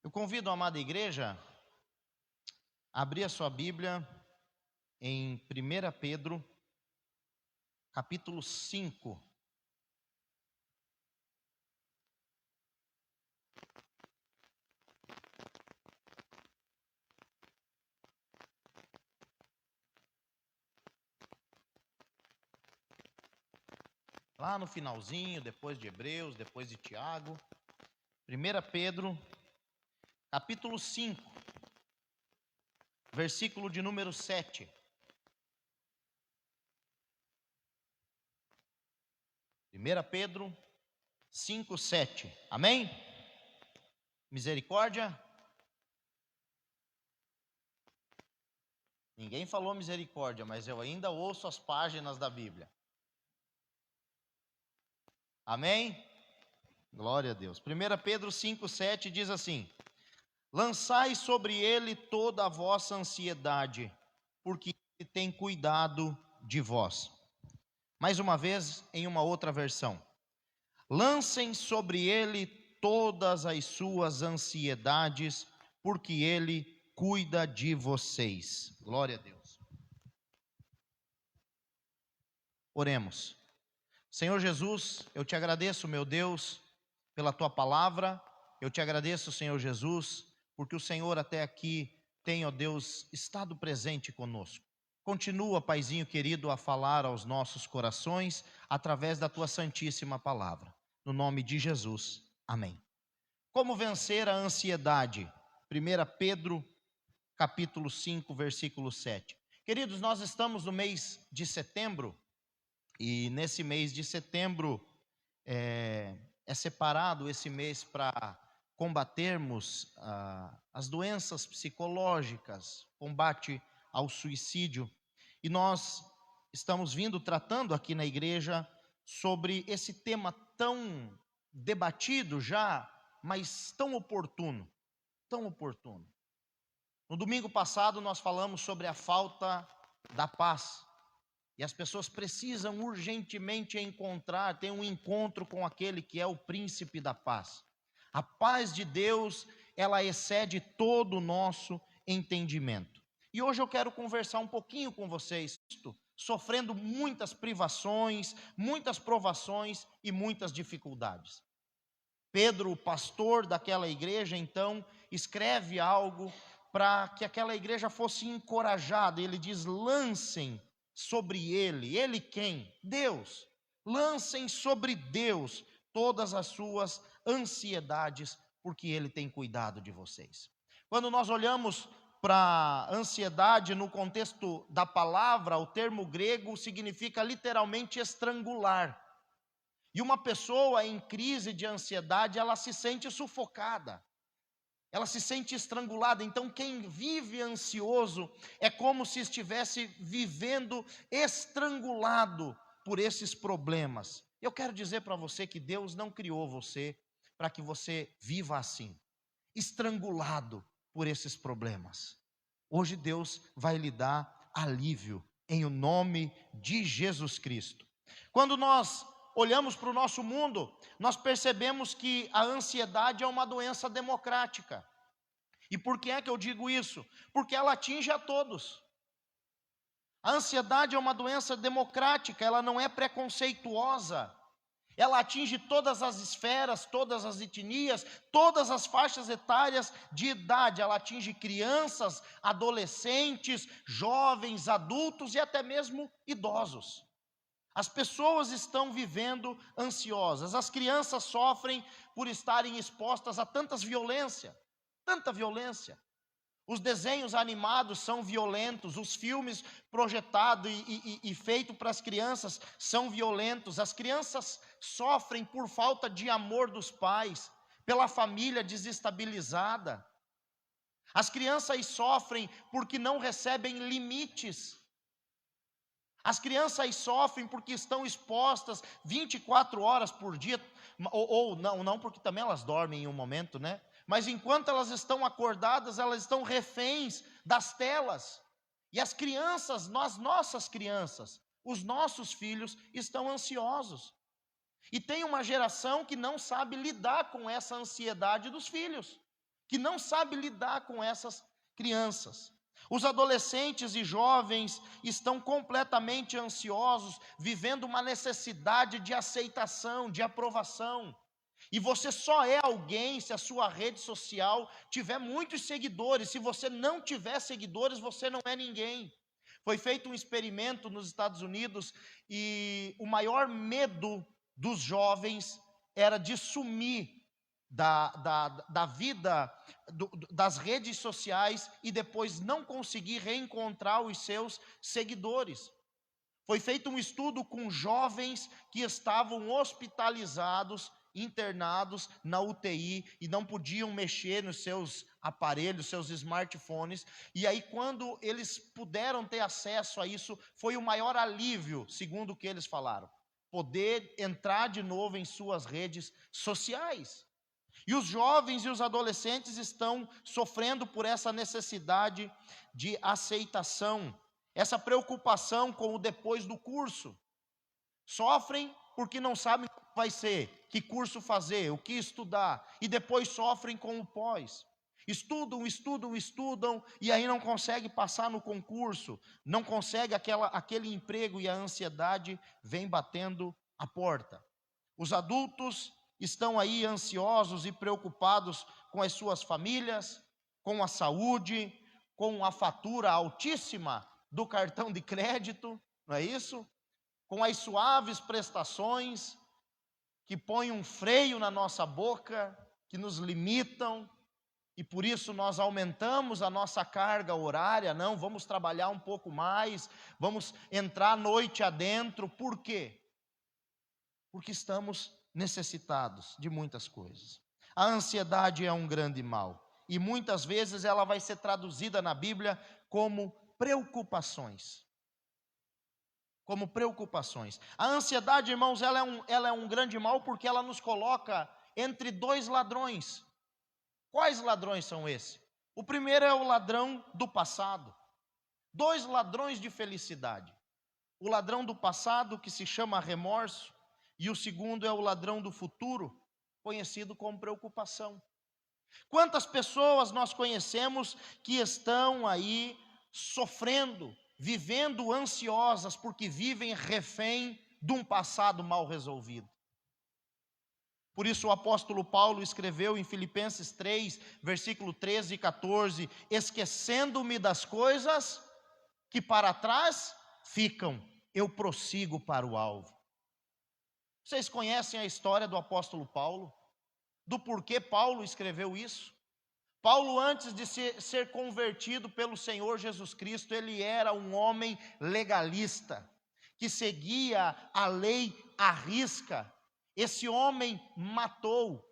Eu convido a amada igreja a abrir a sua Bíblia em 1 Pedro, capítulo 5. Lá no finalzinho, depois de Hebreus, depois de Tiago. 1 Pedro, capítulo 5, versículo de número 7. 1 Pedro 5, 7. Amém? Misericórdia? Ninguém falou misericórdia, mas eu ainda ouço as páginas da Bíblia. Amém? Glória a Deus. 1 Pedro 5, 7 diz assim: lançai sobre ele toda a vossa ansiedade, porque ele tem cuidado de vós. Mais uma vez, em uma outra versão: lancem sobre ele todas as suas ansiedades, porque ele cuida de vocês. Glória a Deus. Oremos. Senhor Jesus, eu te agradeço, meu Deus, pela tua palavra. Eu te agradeço, Senhor Jesus, porque o Senhor até aqui tem, ó Deus, estado presente conosco. Continua, Paizinho querido, a falar aos nossos corações através da tua santíssima palavra. No nome de Jesus. Amém. Como vencer a ansiedade? 1 Pedro, capítulo 5, versículo 7. Queridos, nós estamos no mês de setembro, e nesse mês de setembro é separado esse mês para combatermos as doenças psicológicas, combate ao suicídio. E nós estamos tratando aqui na igreja sobre esse tema tão debatido já, mas tão oportuno, tão oportuno. No domingo passado nós falamos sobre a falta da paz. E as pessoas precisam urgentemente ter um encontro com aquele que é o príncipe da paz. A paz de Deus, ela excede todo o nosso entendimento. E hoje eu quero conversar um pouquinho com vocês, sofrendo muitas privações, muitas provações e muitas dificuldades. Pedro, o pastor daquela igreja, então, escreve algo para que aquela igreja fosse encorajada. Ele diz: lancem sobre ele. Ele quem? Deus. Lancem sobre Deus todas as suas ansiedades, porque ele tem cuidado de vocês. Quando nós olhamos para ansiedade no contexto da palavra, o termo grego significa literalmente estrangular. E uma pessoa em crise de ansiedade, ela se sente sufocada. Ela se sente estrangulada. Então quem vive ansioso é como se estivesse vivendo estrangulado por esses problemas. Eu quero dizer para você que Deus não criou você para que você viva assim, estrangulado por esses problemas. Hoje Deus vai lhe dar alívio em o nome de Jesus Cristo. Quando nós olhamos para o nosso mundo, nós percebemos que a ansiedade é uma doença democrática. E por que é que eu digo isso? Porque ela atinge a todos. A ansiedade é uma doença democrática, ela não é preconceituosa. Ela atinge todas as esferas, todas as etnias, todas as faixas etárias de idade. Ela atinge crianças, adolescentes, jovens, adultos e até mesmo idosos. As pessoas estão vivendo ansiosas. As crianças sofrem por estarem expostas a tanta violência. Os desenhos animados são violentos, os filmes projetados e feitos para as crianças são violentos. As crianças sofrem por falta de amor dos pais, pela família desestabilizada. As crianças sofrem porque não recebem limites. As crianças sofrem porque estão expostas 24 horas por dia, ou não, porque também elas dormem em um momento, né? Mas enquanto elas estão acordadas, elas estão reféns das telas. E as crianças, nossas crianças, os nossos filhos estão ansiosos. E tem uma geração que não sabe lidar com essa ansiedade dos filhos, que não sabe lidar com essas crianças. Os adolescentes e jovens estão completamente ansiosos, vivendo uma necessidade de aceitação, de aprovação. E você só é alguém se a sua rede social tiver muitos seguidores. Se você não tiver seguidores, você não é ninguém. Foi feito um experimento nos Estados Unidos e o maior medo dos jovens era de sumir da vida das redes sociais e depois não conseguir reencontrar os seus seguidores. Foi feito um estudo com jovens que estavam hospitalizados, internados na UTI e não podiam mexer nos seus aparelhos, seus smartphones. E aí, quando eles puderam ter acesso a isso, foi o maior alívio, segundo o que eles falaram, poder entrar de novo em suas redes sociais. E os jovens e os adolescentes estão sofrendo por essa necessidade de aceitação, essa preocupação com o depois do curso. Sofrem porque não sabem o que vai ser, que curso fazer, o que estudar, e depois sofrem com o pós. Estudam e aí não conseguem passar no concurso, não conseguem aquele emprego e a ansiedade vem batendo a porta. Os adultos estão aí ansiosos e preocupados com as suas famílias, com a saúde, com a fatura altíssima do cartão de crédito, não é isso? Com as suaves prestações que põem um freio na nossa boca, que nos limitam, e por isso nós aumentamos a nossa carga horária. Não, vamos trabalhar um pouco mais, vamos entrar noite adentro. Por quê? Porque estamos necessitados de muitas coisas. A ansiedade é um grande mal, e muitas vezes ela vai ser traduzida na Bíblia como preocupações. Como preocupações. A ansiedade, irmãos, ela é um grande mal porque ela nos coloca entre dois ladrões. Quais ladrões são esses? O primeiro é o ladrão do passado. Dois ladrões de felicidade. O ladrão do passado, que se chama remorso, e o segundo é o ladrão do futuro, conhecido como preocupação. Quantas pessoas nós conhecemos que estão aí sofrendo, vivendo ansiosas, porque vivem refém de um passado mal resolvido? Por isso o apóstolo Paulo escreveu em Filipenses 3, versículo 13 e 14, esquecendo-me das coisas que para trás ficam, eu prossigo para o alvo. Vocês conhecem a história do apóstolo Paulo? Do porquê Paulo escreveu isso? Paulo, antes de ser convertido pelo Senhor Jesus Cristo, ele era um homem legalista, que seguia a lei à risca. Esse homem matou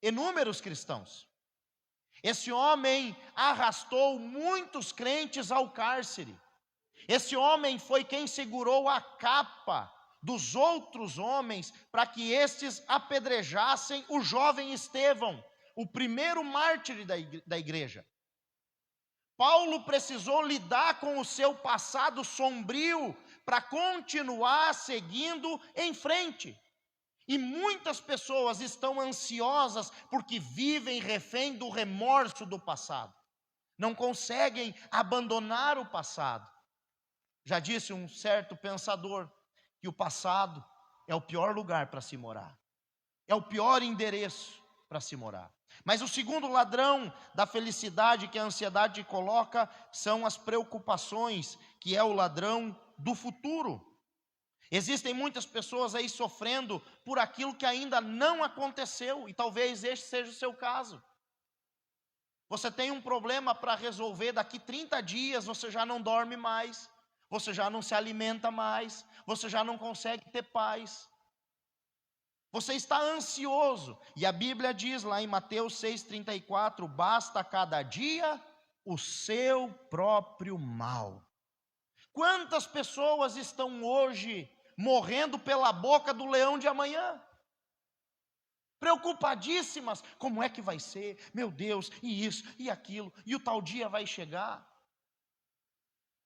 inúmeros cristãos. Esse homem arrastou muitos crentes ao cárcere. Esse homem foi quem segurou a capa dos outros homens para que estes apedrejassem o jovem Estevão, o primeiro mártir da igreja. Paulo precisou lidar com o seu passado sombrio para continuar seguindo em frente. E muitas pessoas estão ansiosas porque vivem refém do remorso do passado. Não conseguem abandonar o passado. Já disse um certo pensador que o passado é o pior lugar para se morar. É o pior endereço para se morar. Mas o segundo ladrão da felicidade que a ansiedade coloca são as preocupações, que é o ladrão do futuro. Existem muitas pessoas aí sofrendo por aquilo que ainda não aconteceu, e talvez este seja o seu caso. Você tem um problema para resolver, daqui 30 dias você já não dorme mais, você já não se alimenta mais, você já não consegue ter paz. Você está ansioso, e a Bíblia diz lá em Mateus 6,34, basta cada dia o seu próprio mal. Quantas pessoas estão hoje morrendo pela boca do leão de amanhã? Preocupadíssimas, como é que vai ser? Meu Deus, e isso, e aquilo, e o tal dia vai chegar.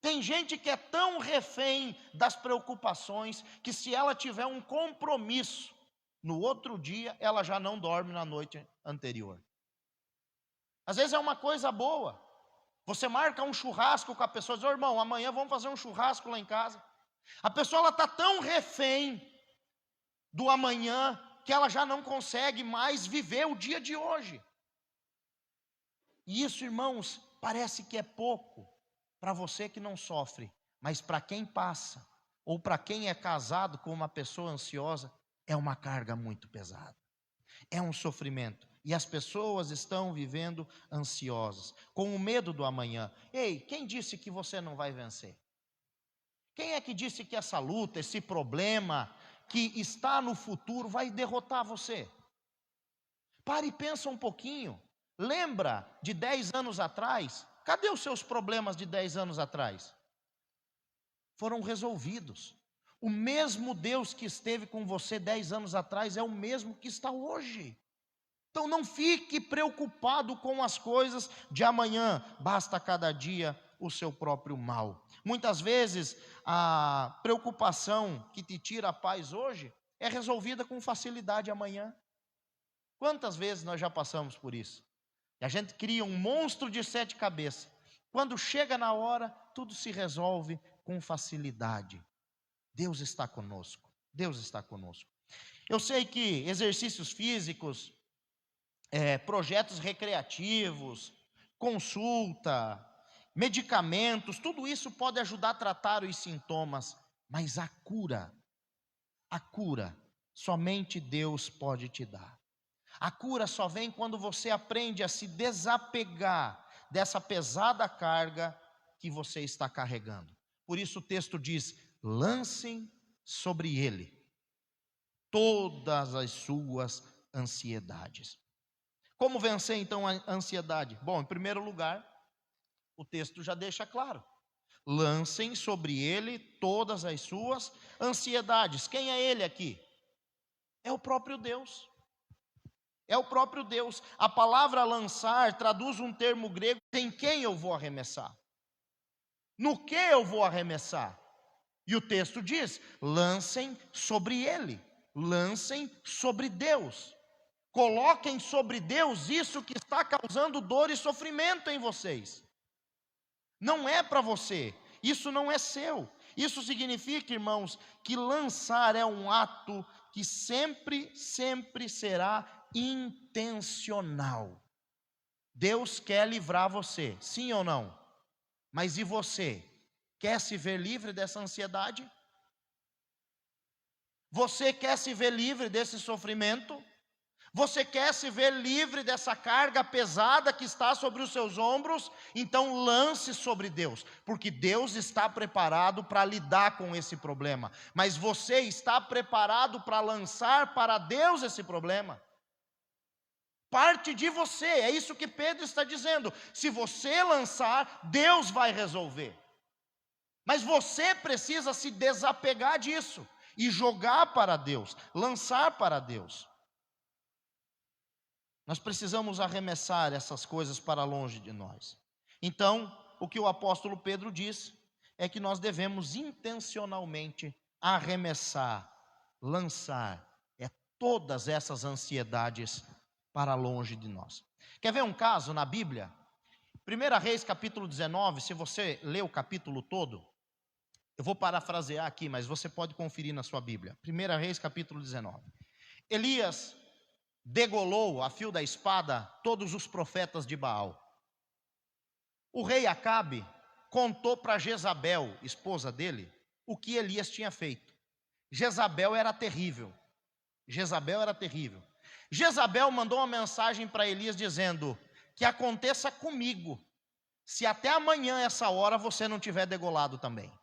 Tem gente que é tão refém das preocupações, que se ela tiver um compromisso, no outro dia ela já não dorme na noite anterior. Às vezes é uma coisa boa. Você marca um churrasco com a pessoa, diz: ô irmão, amanhã vamos fazer um churrasco lá em casa. A pessoa está tão refém do amanhã que ela já não consegue mais viver o dia de hoje. E isso, irmãos, parece que é pouco para você que não sofre, mas para quem passa, ou para quem é casado com uma pessoa ansiosa, é uma carga muito pesada. É um sofrimento. E as pessoas estão vivendo ansiosas, com o medo do amanhã. Ei, quem disse que você não vai vencer? Quem é que disse que essa luta, esse problema que está no futuro vai derrotar você? Pare e pensa um pouquinho. Lembra de 10 anos atrás? Cadê os seus problemas de 10 anos atrás? Foram resolvidos. O mesmo Deus que esteve com você 10 anos atrás é o mesmo que está hoje. Então não fique preocupado com as coisas de amanhã, basta cada dia o seu próprio mal. Muitas vezes a preocupação que te tira a paz hoje é resolvida com facilidade amanhã. Quantas vezes nós já passamos por isso? E a gente cria um monstro de 7 cabeças. Quando chega na hora, tudo se resolve com facilidade. Deus está conosco. Deus está conosco. Eu sei que exercícios físicos, projetos recreativos, consulta, medicamentos, tudo isso pode ajudar a tratar os sintomas, mas a cura, somente Deus pode te dar. A cura só vem quando você aprende a se desapegar dessa pesada carga que você está carregando. Por isso o texto diz: lancem sobre ele todas as suas ansiedades. Como vencer então a ansiedade? Bom, em primeiro lugar, o texto já deixa claro: lancem sobre ele todas as suas ansiedades. Quem é ele aqui? É o próprio Deus. É o próprio Deus. A palavra lançar traduz um termo grego: em quem eu vou arremessar? No que eu vou arremessar? E o texto diz: lancem sobre ele, lancem sobre Deus. Coloquem sobre Deus isso que está causando dor e sofrimento em vocês. Não é para você, isso não é seu. Isso significa, irmãos, que lançar é um ato que sempre será intencional. Deus quer livrar você, sim ou não? Mas e você? Quer se ver livre dessa ansiedade? Você quer se ver livre desse sofrimento? Você quer se ver livre dessa carga pesada que está sobre os seus ombros? Então lance sobre Deus, porque Deus está preparado para lidar com esse problema. Mas você está preparado para lançar para Deus esse problema? Parte de você, é isso que Pedro está dizendo. Se você lançar, Deus vai resolver. Mas você precisa se desapegar disso e jogar para Deus, lançar para Deus. Nós precisamos arremessar essas coisas para longe de nós. Então, o que o apóstolo Pedro diz é que nós devemos intencionalmente arremessar, lançar todas essas ansiedades para longe de nós. Quer ver um caso na Bíblia? 1 Reis capítulo 19, se você ler o capítulo todo, eu vou parafrasear aqui, mas você pode conferir na sua Bíblia. 1 Reis capítulo 19. Elias degolou a fio da espada todos os profetas de Baal. O rei Acabe contou para Jezabel, esposa dele, o que Elias tinha feito. Jezabel era terrível. Jezabel mandou uma mensagem para Elias dizendo: que aconteça comigo, se até amanhã essa hora você não tiver degolado também.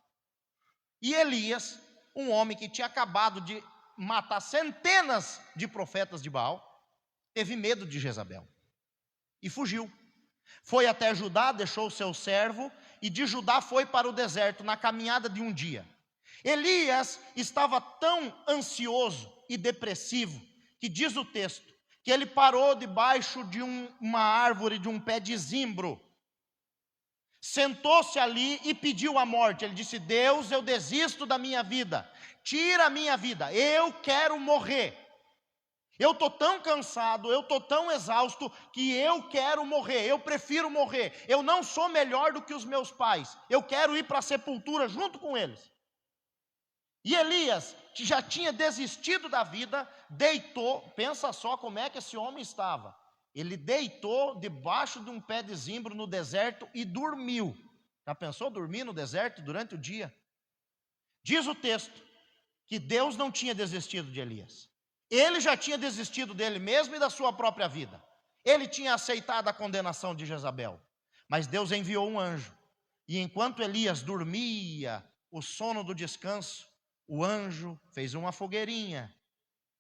E Elias, um homem que tinha acabado de matar centenas de profetas de Baal, teve medo de Jezabel e fugiu. Foi até Judá, deixou o seu servo, e de Judá foi para o deserto, na caminhada de um dia. Elias estava tão ansioso e depressivo, que diz o texto, que ele parou debaixo de uma árvore, de um pé de zimbro, sentou-se ali e pediu a morte. Ele disse: Deus, eu desisto da minha vida, tira a minha vida, eu quero morrer. Eu estou tão cansado, eu estou tão exausto, que eu quero morrer, eu prefiro morrer. Eu não sou melhor do que os meus pais, eu quero ir para a sepultura junto com eles. E Elias, que já tinha desistido da vida, deitou, pensa só como é que esse homem estava. Ele deitou debaixo de um pé de zimbro no deserto e dormiu. Já pensou dormir no deserto durante o dia? Diz o texto que Deus não tinha desistido de Elias. Ele já tinha desistido dele mesmo e da sua própria vida. Ele tinha aceitado a condenação de Jezabel. Mas Deus enviou um anjo. E enquanto Elias dormia o sono do descanso, o anjo fez uma fogueirinha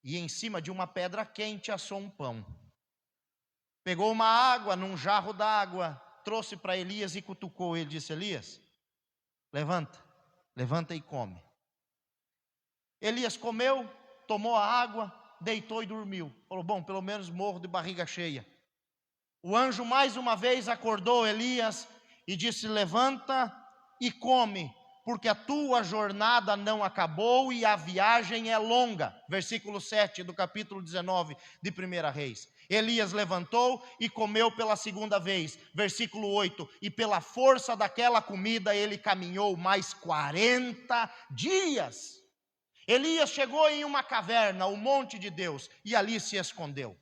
e em cima de uma pedra quente assou um pão. Pegou uma água num jarro d'água, trouxe para Elias e cutucou ele. Disse: Elias, levanta e come. Elias comeu, tomou a água, deitou e dormiu. Falou: bom, pelo menos morro de barriga cheia. O anjo mais uma vez acordou Elias e disse: levanta e come, porque a tua jornada não acabou e a viagem é longa. Versículo 7 do capítulo 19 de 1 Reis. Elias levantou e comeu pela segunda vez. Versículo 8. E pela força daquela comida ele caminhou mais 40 dias. Elias chegou em uma caverna, o monte de Deus, e ali se escondeu.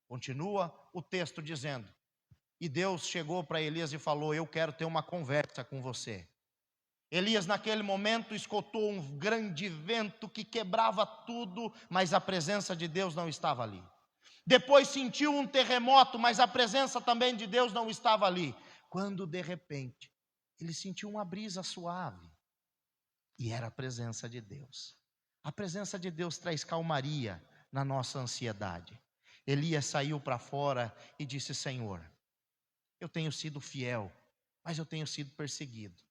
Continua o texto dizendo: e Deus chegou para Elias e falou: eu quero ter uma conversa com você. Elias naquele momento escutou um grande vento que quebrava tudo, mas a presença de Deus não estava ali. Depois sentiu um terremoto, mas a presença também de Deus não estava ali. Quando de repente ele sentiu uma brisa suave, e era a presença de Deus. A presença de Deus traz calmaria na nossa ansiedade. Elias saiu para fora e disse: Senhor, eu tenho sido fiel, mas eu tenho sido perseguido.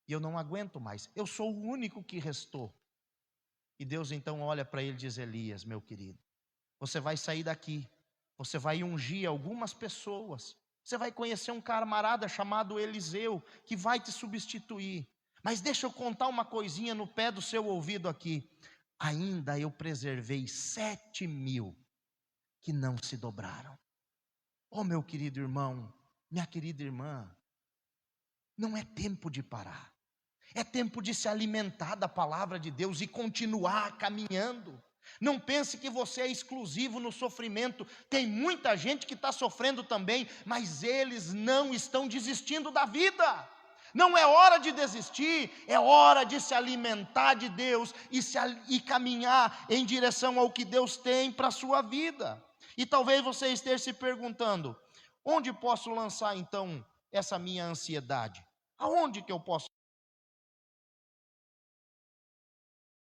E eu não aguento mais, eu sou o único que restou. E Deus então olha para ele e diz: Elias, meu querido, você vai sair daqui, você vai ungir algumas pessoas, você vai conhecer um camarada chamado Eliseu, que vai te substituir. Mas deixa eu contar uma coisinha no pé do seu ouvido aqui. Ainda eu preservei 7.000 que não se dobraram. Oh, meu querido irmão, minha querida irmã, não é tempo de parar. É tempo de se alimentar da palavra de Deus e continuar caminhando. Não pense que você é exclusivo no sofrimento. Tem muita gente que está sofrendo também, mas eles não estão desistindo da vida. Não é hora de desistir, é hora de se alimentar de Deus e caminhar em direção ao que Deus tem para a sua vida. E talvez você esteja se perguntando: onde posso lançar então essa minha ansiedade? Aonde que eu posso?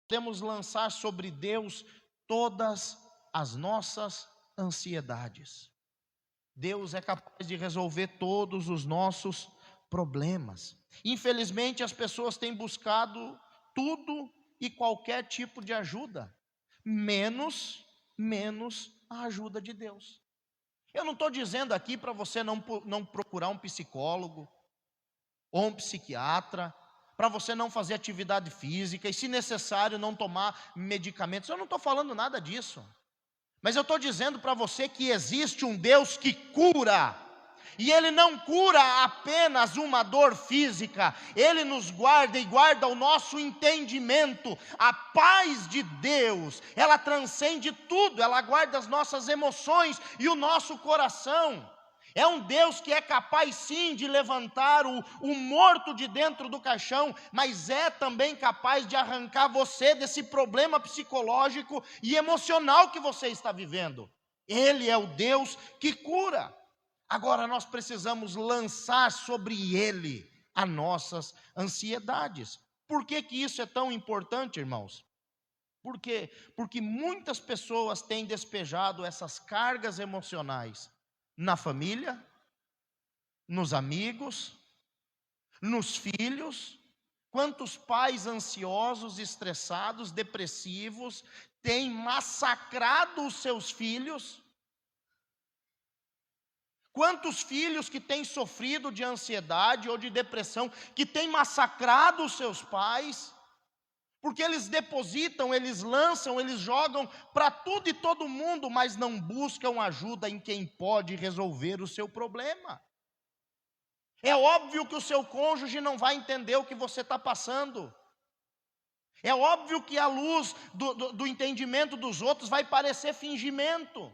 Podemos lançar sobre Deus todas as nossas ansiedades. Deus é capaz de resolver todos os nossos problemas. Infelizmente, as pessoas têm buscado tudo e qualquer tipo de ajuda, menos a ajuda de Deus. Eu não estou dizendo aqui para você não procurar um psicólogo ou um psiquiatra, para você não fazer atividade física e, se necessário, não tomar medicamentos. Eu não estou falando nada disso. Mas eu estou dizendo para você que existe um Deus que cura. E Ele não cura apenas uma dor física. Ele nos guarda e guarda o nosso entendimento. A paz de Deus, ela transcende tudo. Ela guarda as nossas emoções e o nosso coração. É um Deus que é capaz sim de levantar o morto de dentro do caixão, mas é também capaz de arrancar você desse problema psicológico e emocional que você está vivendo. Ele é o Deus que cura. Agora nós precisamos lançar sobre Ele as nossas ansiedades. Por que isso é tão importante, irmãos? Por quê? Porque muitas pessoas têm despejado essas cargas emocionais na família, nos amigos, nos filhos. Quantos pais ansiosos, estressados, depressivos têm massacrado os seus filhos? Quantos filhos que têm sofrido de ansiedade ou de depressão, que têm massacrado os seus pais? Porque eles depositam, eles lançam, eles jogam para tudo e todo mundo, mas não buscam ajuda em quem pode resolver o seu problema. É óbvio que o seu cônjuge não vai entender o que você está passando. É óbvio que a luz do entendimento dos outros vai parecer fingimento.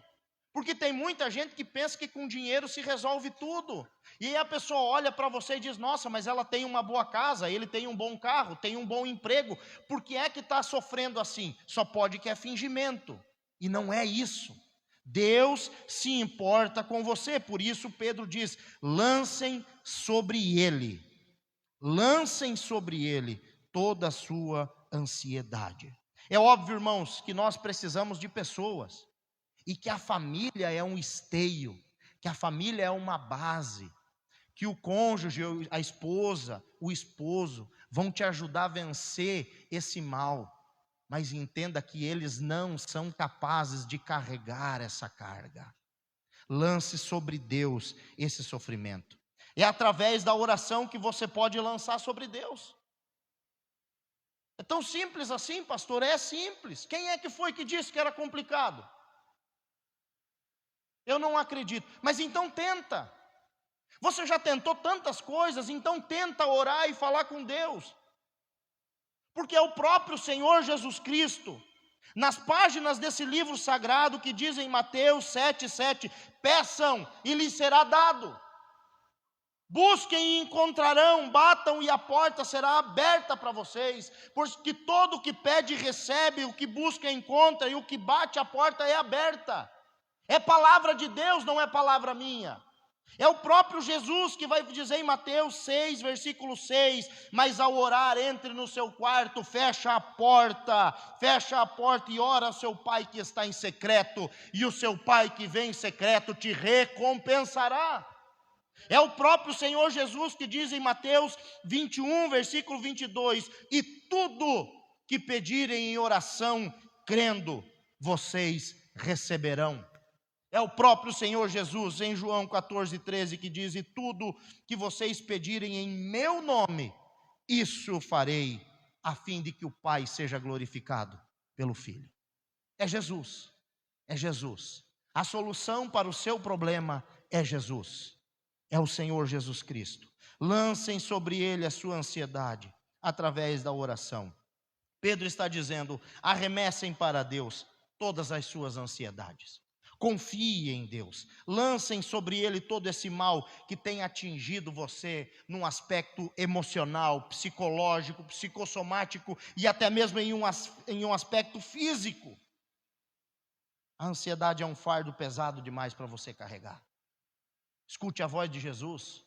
Porque tem muita gente que pensa que com dinheiro se resolve tudo. E aí a pessoa olha para você e diz: nossa, mas ela tem uma boa casa, ele tem um bom carro, tem um bom emprego. Por que é que está sofrendo assim? Só pode que é fingimento. E não é isso. Deus se importa com você. Por isso Pedro diz: lancem sobre ele toda a sua ansiedade. É óbvio, irmãos, que nós precisamos de pessoas. E que a família é um esteio, que a família é uma base, que o cônjuge, a esposa, o esposo vão te ajudar a vencer esse mal. Mas entenda que eles não são capazes de carregar essa carga. Lance sobre Deus esse sofrimento. É através da oração que você pode lançar sobre Deus. É tão simples assim, pastor? É simples. Quem é que foi que disse que era complicado? Eu não acredito. Mas então tenta. Você já tentou tantas coisas, então tenta orar e falar com Deus. Porque é o próprio Senhor Jesus Cristo, nas páginas desse livro sagrado que diz em Mateus 7,7: peçam e lhes será dado. Busquem e encontrarão, batam e a porta será aberta para vocês. Porque todo o que pede recebe, o que busca encontra, e o que bate a porta é aberta. É palavra de Deus, não é palavra minha. É o próprio Jesus que vai dizer em Mateus 6, versículo 6, mas ao orar, entre no seu quarto, fecha a porta e ora ao seu pai que está em secreto, e o seu pai que vem em secreto te recompensará. É o próprio Senhor Jesus que diz em Mateus 21, versículo 22, e tudo que pedirem em oração, crendo, vocês receberão. É o próprio Senhor Jesus, em João 14,13, que diz: e tudo que vocês pedirem em meu nome, isso farei, a fim de que o Pai seja glorificado pelo Filho. É Jesus, é Jesus. A solução para o seu problema é Jesus, é o Senhor Jesus Cristo. Lancem sobre ele a sua ansiedade, através da oração. Pedro está dizendo: arremessem para Deus todas as suas ansiedades. Confie em Deus, lancem sobre ele todo esse mal que tem atingido você num aspecto emocional, psicológico, psicossomático e até mesmo em um aspecto físico. A ansiedade é um fardo pesado demais para você carregar. Escute a voz de Jesus,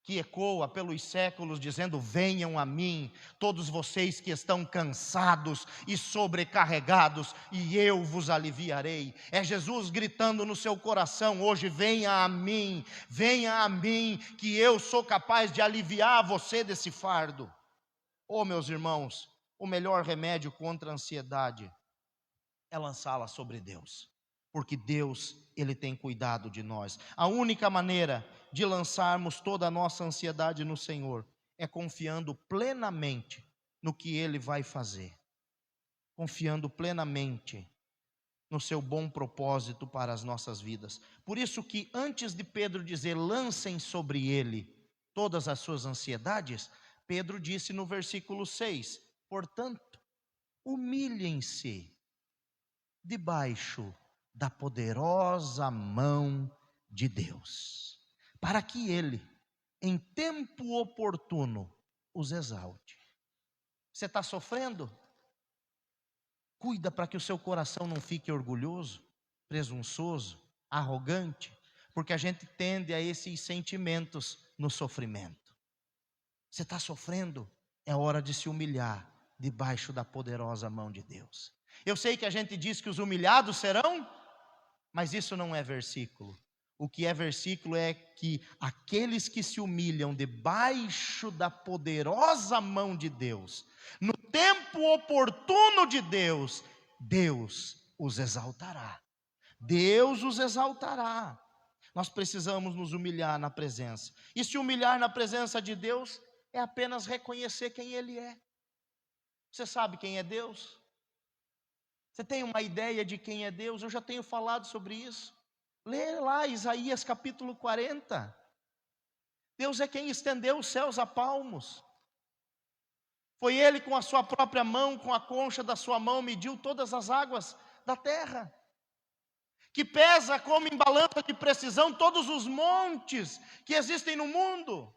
que ecoa pelos séculos dizendo: venham a mim, todos vocês que estão cansados e sobrecarregados, e eu vos aliviarei. É Jesus gritando no seu coração hoje: venha a mim, que eu sou capaz de aliviar você desse fardo. Oh, meus irmãos, o melhor remédio contra a ansiedade é lançá-la sobre Deus, porque Deus, Ele tem cuidado de nós. A única maneira de lançarmos toda a nossa ansiedade no Senhor é confiando plenamente no que Ele vai fazer, confiando plenamente no seu bom propósito para as nossas vidas. Por isso que antes de Pedro dizer: lancem sobre Ele todas as suas ansiedades, Pedro disse no versículo 6, portanto, humilhem-se debaixo da poderosa mão de Deus, para que Ele, em tempo oportuno, os exalte. Você está sofrendo? Cuida para que o seu coração não fique orgulhoso, presunçoso, arrogante, porque a gente tende a esses sentimentos no sofrimento. Você está sofrendo? É hora de se humilhar debaixo da poderosa mão de Deus. Eu sei que a gente diz que os humilhados serão, mas isso não é versículo. O que é versículo é que aqueles que se humilham debaixo da poderosa mão de Deus, no tempo oportuno de Deus, Deus os exaltará. Deus os exaltará. Nós precisamos nos humilhar na presença. E se humilhar na presença de Deus é apenas reconhecer quem Ele é. Você sabe quem é Deus? Você tem uma ideia de quem é Deus? Eu já tenho falado sobre isso. Lê lá Isaías capítulo 40. Deus é quem estendeu os céus a palmos. Foi Ele com a sua própria mão, com a concha da sua mão, mediu todas as águas da terra. Que pesa como em balança de precisão todos os montes que existem no mundo.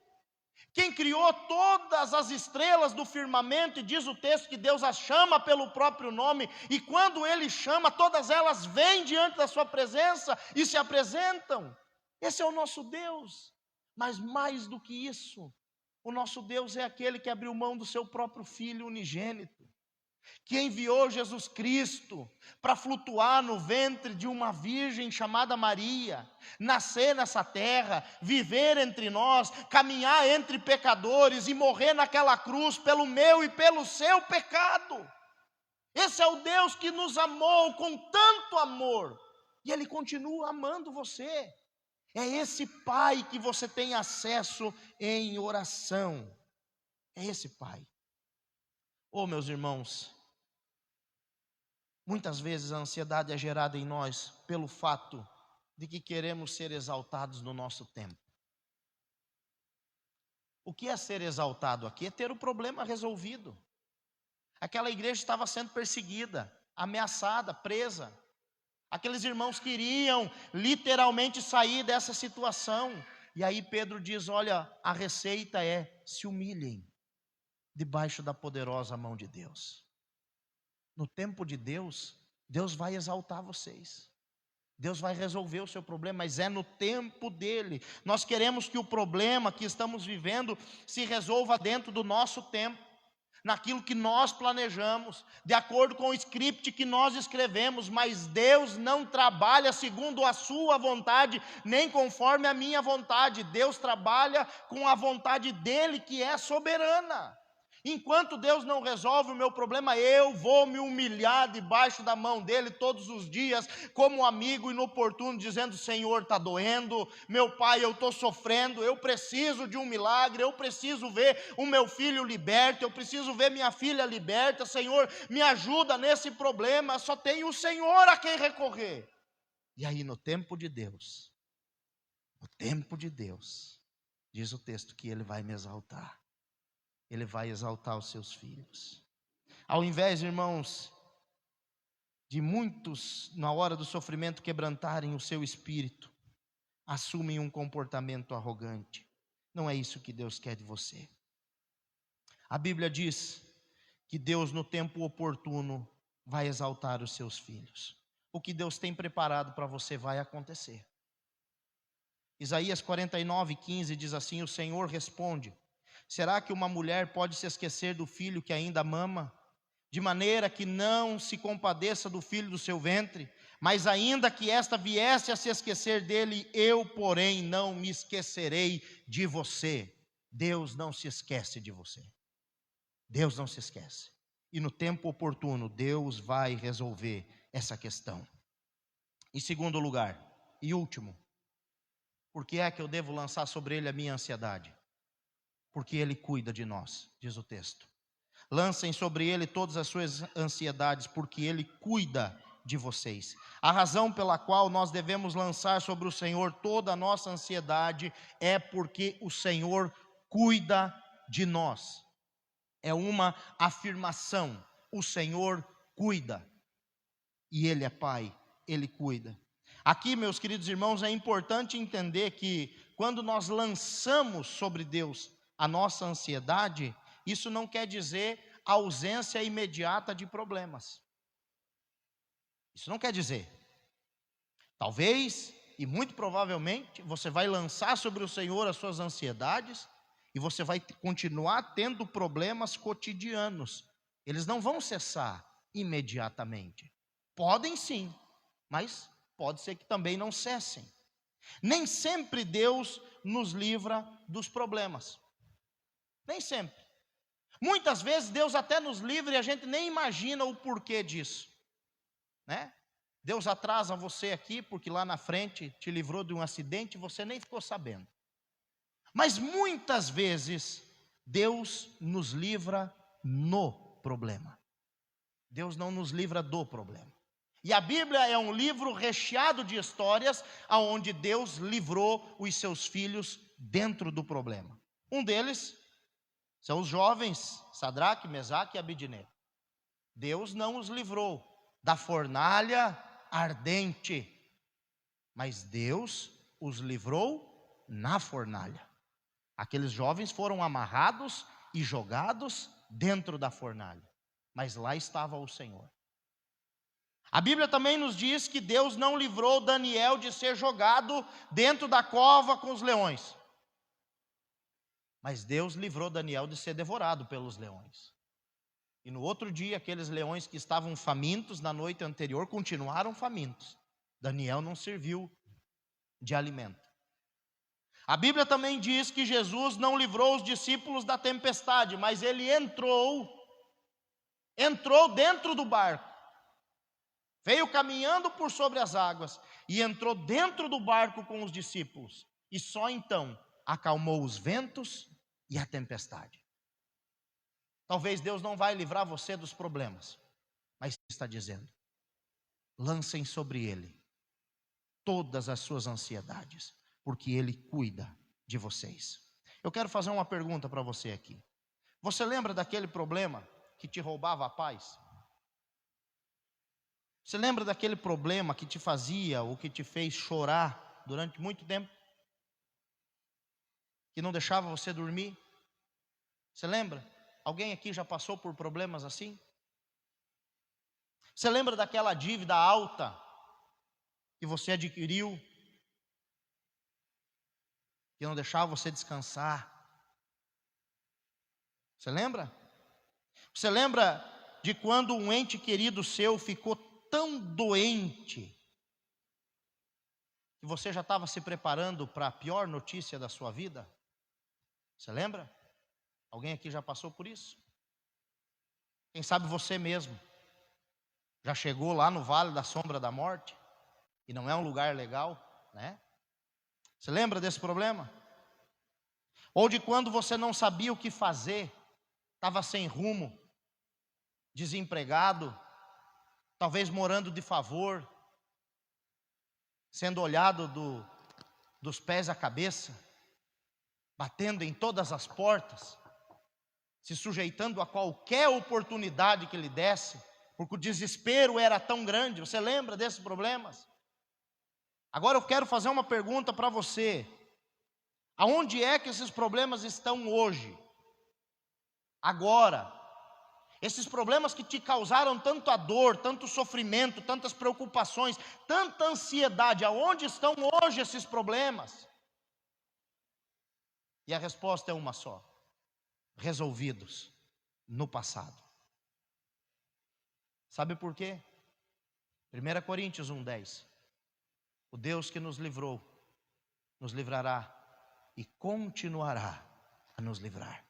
Quem criou todas as estrelas do firmamento, e diz o texto que Deus as chama pelo próprio nome, e quando Ele chama, todas elas vêm diante da sua presença e se apresentam. Esse é o nosso Deus. Mas mais do que isso, o nosso Deus é aquele que abriu mão do seu próprio Filho unigênito, que enviou Jesus Cristo para flutuar no ventre de uma virgem chamada Maria, nascer nessa terra, viver entre nós, caminhar entre pecadores e morrer naquela cruz pelo meu e pelo seu pecado. Esse é o Deus que nos amou com tanto amor, e Ele continua amando você. É esse Pai que você tem acesso em oração. É esse Pai. Oh, meus irmãos, muitas vezes a ansiedade é gerada em nós pelo fato de que queremos ser exaltados no nosso tempo. O que é ser exaltado aqui? É ter o problema resolvido. Aquela igreja estava sendo perseguida, ameaçada, presa. Aqueles irmãos queriam literalmente sair dessa situação. E aí Pedro diz, olha, a receita é: se humilhem debaixo da poderosa mão de Deus. No tempo de Deus, Deus vai exaltar vocês. Deus vai resolver o seu problema, mas é no tempo dele. Nós queremos que o problema que estamos vivendo se resolva dentro do nosso tempo, naquilo que nós planejamos, de acordo com o script que nós escrevemos, mas Deus não trabalha segundo a sua vontade, nem conforme a minha vontade. Deus trabalha com a vontade dele, que é soberana. Enquanto Deus não resolve o meu problema, eu vou me humilhar debaixo da mão dele todos os dias, como um amigo inoportuno, dizendo: Senhor, está doendo, meu pai, eu estou sofrendo, eu preciso de um milagre, eu preciso ver o meu filho liberto, eu preciso ver minha filha liberta, Senhor, me ajuda nesse problema, só tenho o Senhor a quem recorrer. E aí no tempo de Deus, diz o texto que Ele vai me exaltar. Ele vai exaltar os seus filhos. Ao invés, irmãos, de muitos, na hora do sofrimento, quebrantarem o seu espírito, assumem um comportamento arrogante. Não é isso que Deus quer de você. A Bíblia diz que Deus, no tempo oportuno, vai exaltar os seus filhos. O que Deus tem preparado para você vai acontecer. Isaías 49:15 diz assim: o Senhor responde: será que uma mulher pode se esquecer do filho que ainda mama, de maneira que não se compadeça do filho do seu ventre? Mas ainda que esta viesse a se esquecer dele, eu, porém, não me esquecerei de você. Deus não se esquece de você. Deus não se esquece. E no tempo oportuno, Deus vai resolver essa questão. Em segundo lugar, e último, por que é que eu devo lançar sobre ele a minha ansiedade? Porque Ele cuida de nós, diz o texto. Lancem sobre Ele todas as suas ansiedades, porque Ele cuida de vocês. A razão pela qual nós devemos lançar sobre o Senhor toda a nossa ansiedade é porque o Senhor cuida de nós. É uma afirmação: o Senhor cuida. E Ele é Pai, Ele cuida. Aqui, meus queridos irmãos, é importante entender que quando nós lançamos sobre Deus a nossa ansiedade, isso não quer dizer ausência imediata de problemas. Isso não quer dizer. Talvez, e muito provavelmente, você vai lançar sobre o Senhor as suas ansiedades, e você vai continuar tendo problemas cotidianos. Eles não vão cessar imediatamente. Podem sim, mas pode ser que também não cessem. Nem sempre Deus nos livra dos problemas. Nem sempre. Muitas vezes Deus até nos livra e a gente nem imagina o porquê disso, né? Deus atrasa você aqui porque lá na frente te livrou de um acidente e você nem ficou sabendo. Mas muitas vezes Deus nos livra no problema. Deus não nos livra do problema. E a Bíblia é um livro recheado de histórias onde Deus livrou os seus filhos dentro do problema. Um deles são os jovens Sadraque, Mesaque e Abidnego. Deus não os livrou da fornalha ardente, mas Deus os livrou na fornalha. Aqueles jovens foram amarrados e jogados dentro da fornalha, mas lá estava o Senhor. A Bíblia também nos diz que Deus não livrou Daniel de ser jogado dentro da cova com os leões, mas Deus livrou Daniel de ser devorado pelos leões. E no outro dia, aqueles leões que estavam famintos na noite anterior continuaram famintos. Daniel não serviu de alimento. A Bíblia também diz que Jesus não livrou os discípulos da tempestade, mas ele entrou dentro do barco. Veio caminhando por sobre as águas e entrou dentro do barco com os discípulos. E só então acalmou os ventos e a tempestade. Talvez Deus não vai livrar você dos problemas, mas está dizendo: lancem sobre Ele todas as suas ansiedades, porque Ele cuida de vocês. Eu quero fazer uma pergunta para você aqui. Você lembra daquele problema que te roubava a paz? Você lembra daquele problema que te fazia ou que te fez chorar durante muito tempo? Que não deixava você dormir? Você lembra? Alguém aqui já passou por problemas assim? Você lembra daquela dívida alta que você adquiriu, que não deixava você descansar? Você lembra? Você lembra de quando um ente querido seu ficou tão doente que você já estava se preparando para a pior notícia da sua vida? Você lembra? Alguém aqui já passou por isso? Quem sabe você mesmo já chegou lá no vale da sombra da morte, e não é um lugar legal, né? Você lembra desse problema? Ou de quando você não sabia o que fazer, estava sem rumo, desempregado, talvez morando de favor, sendo olhado dos pés à cabeça, batendo em todas as portas, se sujeitando a qualquer oportunidade que lhe desse, porque o desespero era tão grande. Você lembra desses problemas? Agora eu quero fazer uma pergunta para você: aonde é que esses problemas estão hoje? Agora, esses problemas que te causaram tanta dor, tanto sofrimento, tantas preocupações, tanta ansiedade, aonde estão hoje esses problemas? E a resposta é uma só: resolvidos no passado. Sabe por quê? 1 Coríntios 1:10. O Deus que nos livrou, nos livrará e continuará a nos livrar.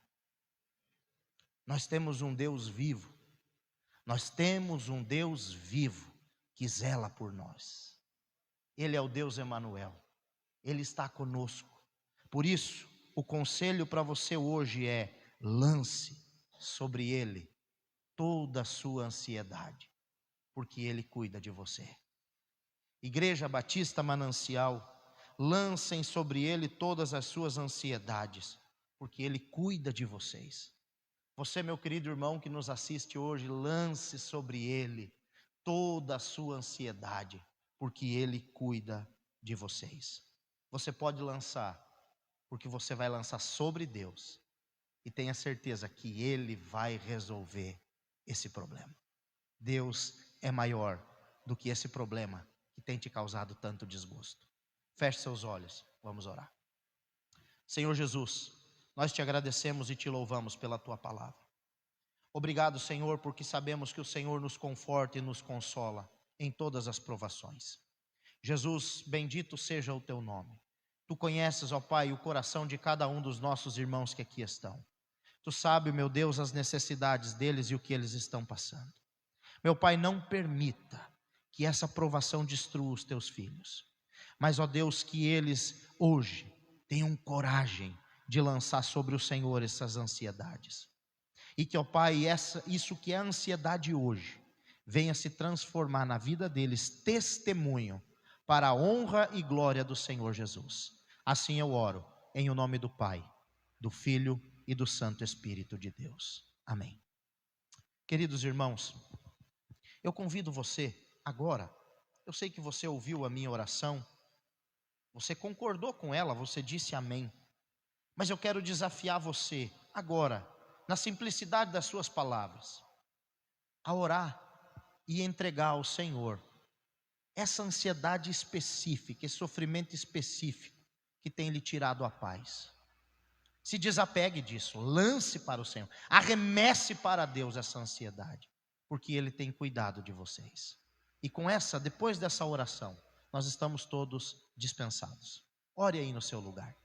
Nós temos um Deus vivo. Nós temos um Deus vivo que zela por nós. Ele é o Deus Emanuel. Ele está conosco. Por isso, o conselho para você hoje é: lance sobre Ele toda a sua ansiedade, porque Ele cuida de você. Igreja Batista Manancial, lancem sobre Ele todas as suas ansiedades, porque Ele cuida de vocês. Você, meu querido irmão que nos assiste hoje, lance sobre Ele toda a sua ansiedade, porque Ele cuida de vocês. Você pode lançar, porque você vai lançar sobre Deus, e tenha certeza que Ele vai resolver esse problema. Deus é maior do que esse problema que tem te causado tanto desgosto. Feche seus olhos, vamos orar. Senhor Jesus, nós te agradecemos e te louvamos pela tua palavra. Obrigado, Senhor, porque sabemos que o Senhor nos conforta e nos consola em todas as provações. Jesus, bendito seja o teu nome. Tu conheces, ó Pai, o coração de cada um dos nossos irmãos que aqui estão. Tu sabes, meu Deus, as necessidades deles e o que eles estão passando. Meu Pai, não permita que essa provação destrua os teus filhos. Mas, ó Deus, que eles hoje tenham coragem de lançar sobre o Senhor essas ansiedades. E que, ó Pai, isso que é ansiedade hoje, venha se transformar na vida deles testemunho para a honra e glória do Senhor Jesus. Assim eu oro, em o nome do Pai, do Filho e do Santo Espírito de Deus. Amém. Queridos irmãos, eu convido você agora, eu sei que você ouviu a minha oração, você concordou com ela, você disse amém, mas eu quero desafiar você agora, na simplicidade das suas palavras, a orar e entregar ao Senhor essa ansiedade específica, esse sofrimento específico que tem lhe tirado a paz. Se desapegue disso, lance para o Senhor, arremesse para Deus essa ansiedade, porque Ele tem cuidado de vocês. E com depois dessa oração, nós estamos todos dispensados. Ore aí no seu lugar.